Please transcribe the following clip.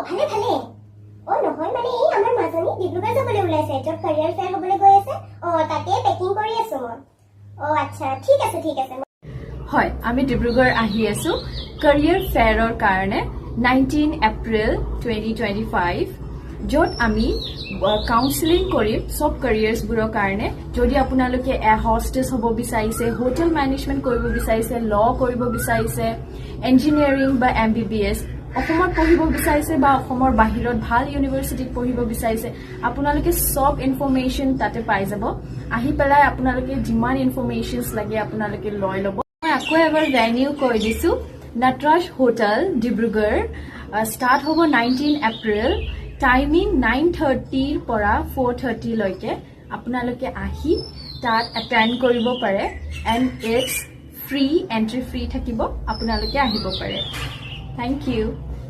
ভালে ভালে নহয় মানে এই আমাৰ মাজনী ডিব্ৰুগড় যাবলৈ ওলাইছে য'ত career fair হ'বলৈ গৈ আছে তাতে পেকিং কৰি আছো মই আচ্ছা ঠিক আছে হয় আমি ডিব্ৰুগড় আহি আছো career fairৰ কাৰণে 19 এপ্ৰিল 2025 য'ত আমি কাউন্সেলিং কৰিম সব careersবোৰৰ কাৰণে যদি আপোনালোকে এ হোষ্টেছ হ'ব বিচাৰিছে হোটেল মেনেজমেন্ট কৰিব বিচাৰিছে ল কৰিব বিচাৰিছে ইঞ্জিনিয়াৰিং বা MBBS অসমৰ পঢ়িব বিচাৰিছে বা অসমৰ বাহিৰত ভাল ইউনিভাৰ্চিটিত পঢ়িব বিচাৰিছে আপোনালোকে সব ইনফৰমেশন তাতে পাই যাব আহি পেলাই আপোনালোকে যিমান ইনফৰমেশনছ লাগে আপোনালোকে লৈ ল'ব মই আকৌ এবাৰ ভেনিউ কৈ দিছো নটৰাজ হোটেল ডিব্ৰুগড় স্টাৰ্ট হ'ব 19 এপ্ৰিল টাইমিং 9:30 পৰা 4:30 লৈকে আপোনালোকে আহি তাত এটেন্ড কৰিব পাৰে and it's free entry free থাকিব আপোনালোকে আহিব পাৰে থ্যাংক ইউ